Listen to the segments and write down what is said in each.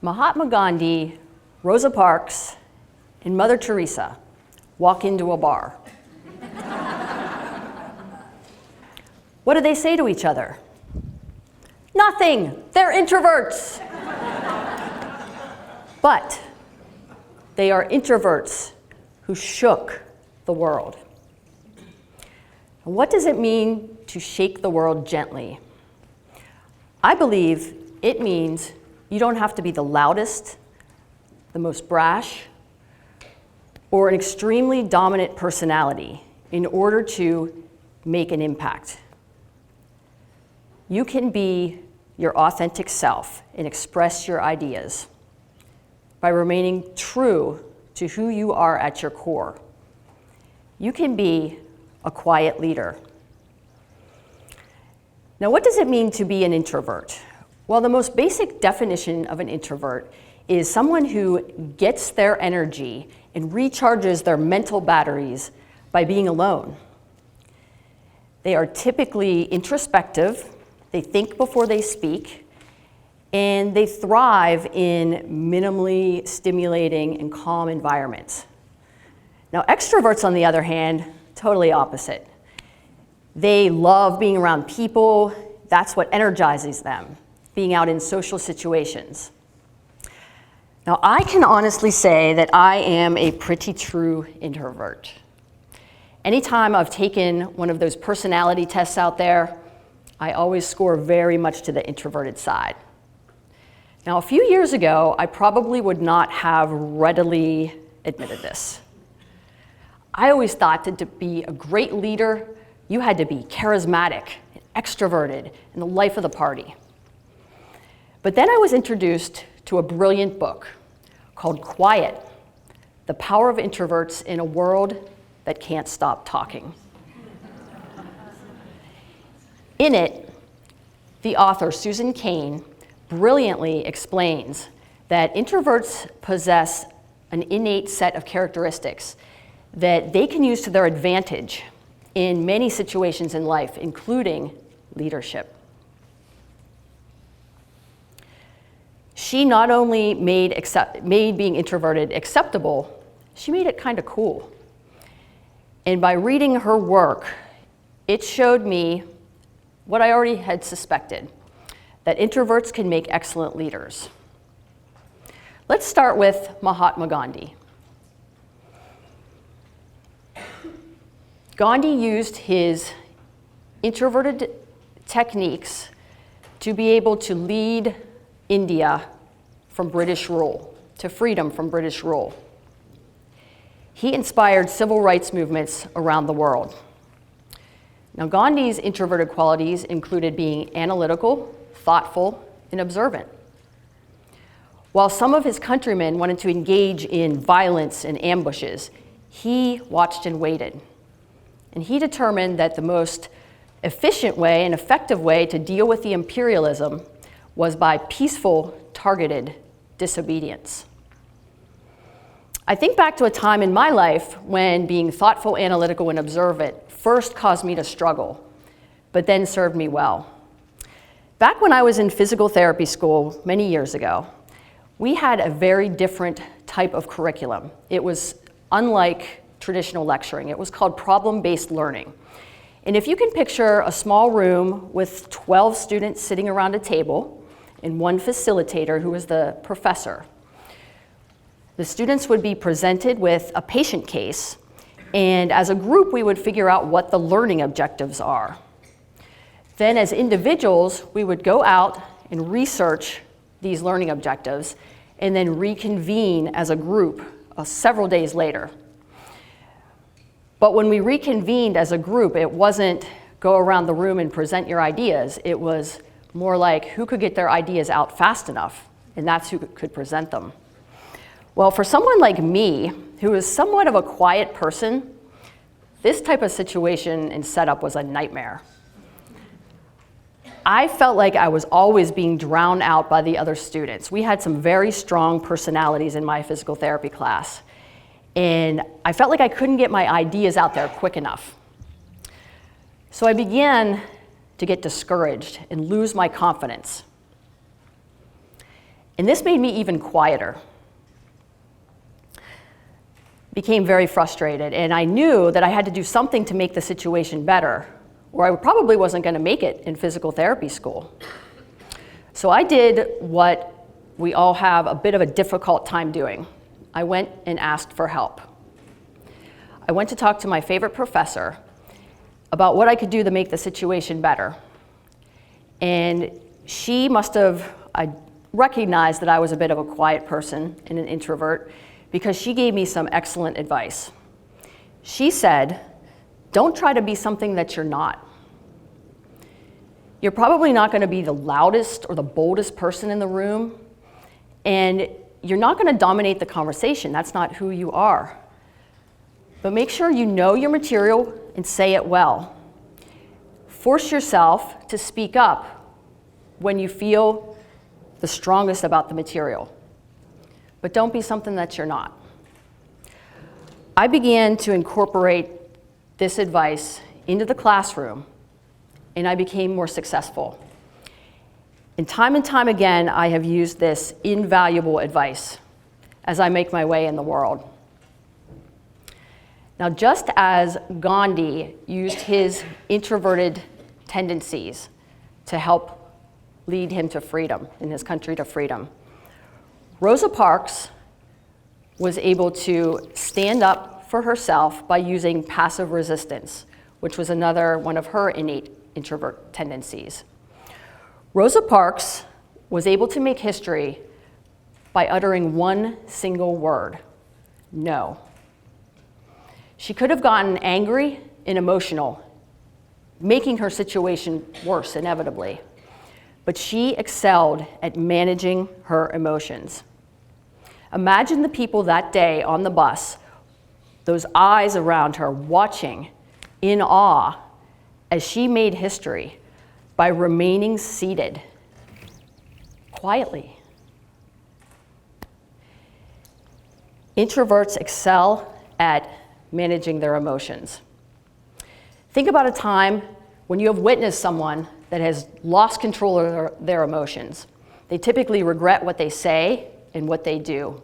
Mahatma Gandhi, Rosa Parks, and Mother Teresa walk into a bar. What do they say to each other? Nothing. They're introverts. But they are introverts who shook the world. And what does it mean to shake the world gently? I believe it means you don't have to be the loudest, the most brash, or an extremely dominant personality in order to make an impact. You can be your authentic self and express your ideas by remaining true to who you are at your core. You can be a quiet leader. Now, what does it mean to be an introvert? Well, the most basic definition of an introvert is someone who gets their energy and recharges their mental batteries by being alone. They are typically introspective, they think before they speak, and they thrive in minimally stimulating and calm environments. Now, extroverts, on the other hand, totally opposite. They love being around people. That's what energizes them, being out in social situations. Now, I can honestly say that I am a pretty true introvert. Anytime I've taken one of those personality tests out there, I always score very much to the introverted side. Now, a few years ago, I probably would not have readily admitted this. I always thought that to be a great leader, you had to be charismatic, and extroverted, and the life of the party. But then I was introduced to a brilliant book called Quiet: The Power of Introverts in a World That Can't Stop Talking. In it, the author, Susan Cain, brilliantly explains that introverts possess an innate set of characteristics that they can use to their advantage in many situations in life, including leadership. She not only made being introverted acceptable, she made it kind of cool. And by reading her work, it showed me what I already had suspected, that introverts can make excellent leaders. Let's start with Mahatma Gandhi. Gandhi used his introverted techniques to be able to lead India from British rule, to freedom from British rule. He inspired civil rights movements around the world. Now, Gandhi's introverted qualities included being analytical, thoughtful, and observant. While some of his countrymen wanted to engage in violence and ambushes, he watched and waited. And he determined that the most efficient way and effective way to deal with the imperialism was by peaceful, targeted disobedience. I think back to a time in my life when being thoughtful, analytical, and observant first caused me to struggle, but then served me well. Back when I was in physical therapy school many years ago, we had a very different type of curriculum. It was unlike traditional lecturing. It was called problem-based learning. And if you can picture a small room with 12 students sitting around a table and one facilitator who was the professor, the students would be presented with a patient case, and as a group we would figure out what the learning objectives are. Then as individuals, we would go out and research these learning objectives and then reconvene as a group several days later. But when we reconvened as a group, it wasn't go around the room and present your ideas. It was more like who could get their ideas out fast enough, and that's who could present them. Well, for someone like me, who is somewhat of a quiet person, this type of situation and setup was a nightmare. I felt like I was always being drowned out by the other students. We had some very strong personalities in my physical therapy class, and I felt like I couldn't get my ideas out there quick enough. So I began to get discouraged and lose my confidence. And this made me even quieter. Became very frustrated, and I knew that I had to do something to make the situation better, or I probably wasn't going to make it in physical therapy school. So I did what we all have a bit of a difficult time doing. I went and asked for help. I went to talk to my favorite professor about what I could do to make the situation better. And she must have recognized that I was a bit of a quiet person and an introvert, because she gave me some excellent advice. She said, don't try to be something that you're not. You're probably not going to be the loudest or the boldest person in the room, and you're not going to dominate the conversation. That's not who you are. But make sure you know your material and say it well. Force yourself to speak up when you feel the strongest about the material. But don't be something that you're not. I began to incorporate this advice into the classroom, and I became more successful. And time again, I have used this invaluable advice as I make my way in the world. Now, just as Gandhi used his introverted tendencies to help lead him to freedom, in his country to freedom, Rosa Parks was able to stand up for herself by using passive resistance, which was another one of her innate introvert tendencies. Rosa Parks was able to make history by uttering one single word: no. She could have gotten angry and emotional, making her situation worse inevitably. But she excelled at managing her emotions. Imagine the people that day on the bus, those eyes around her watching in awe as she made history by remaining seated quietly. Introverts excel at managing their emotions. Think about a time when you have witnessed someone that has lost control of their emotions. They typically regret what they say and what they do.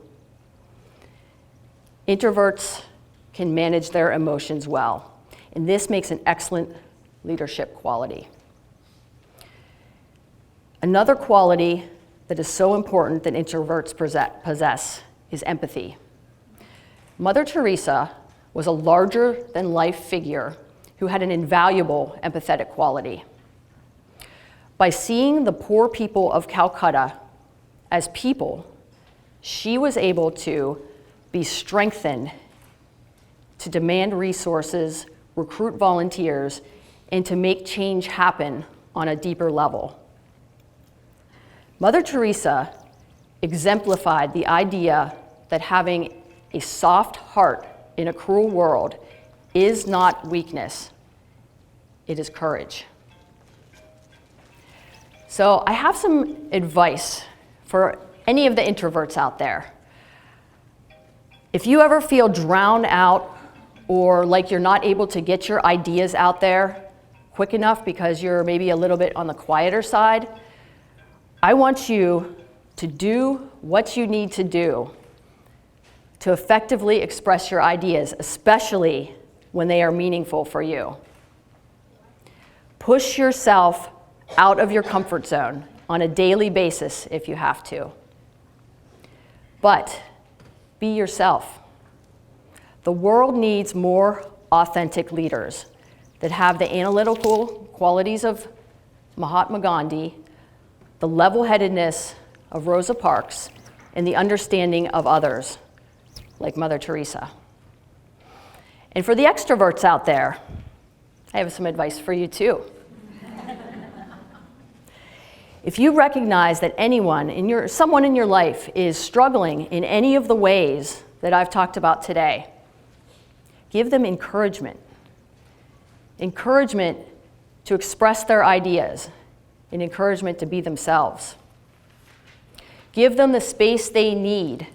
Introverts can manage their emotions well, and this makes an excellent leadership quality. Another quality that is so important that introverts possess is empathy. Mother Teresa was a larger-than-life figure who had an invaluable empathetic quality. By seeing the poor people of Calcutta as people, she was able to be strengthened to demand resources, recruit volunteers, and to make change happen on a deeper level. Mother Teresa exemplified the idea that having a soft heart in a cruel world is not weakness, it is courage. So I have some advice for any of the introverts out there. If you ever feel drowned out or like you're not able to get your ideas out there quick enough because you're maybe a little bit on the quieter side, I want you to do what you need to do to effectively express your ideas, especially when they are meaningful for you. Push yourself out of your comfort zone on a daily basis if you have to. But be yourself. The world needs more authentic leaders that have the analytical qualities of Mahatma Gandhi, the level-headedness of Rosa Parks, and the understanding of others, like Mother Teresa. And for the extroverts out there, I have some advice for you too. If you recognize that someone in your life is struggling in any of the ways that I've talked about today, give them encouragement. Encouragement to express their ideas and encouragement to be themselves. Give them the space they need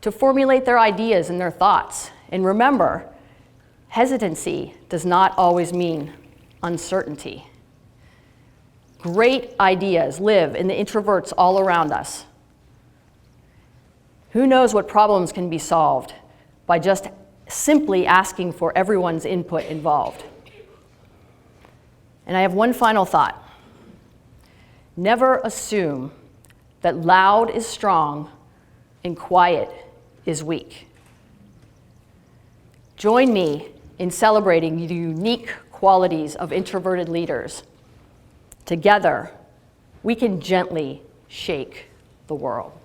to formulate their ideas and their thoughts. And remember, hesitancy does not always mean uncertainty. Great ideas live in the introverts all around us. Who knows what problems can be solved by just simply asking for everyone's input involved? And I have one final thought. Never assume that loud is strong and quiet is weak. Join me in celebrating the unique qualities of introverted leaders. Together, we can gently shake the world.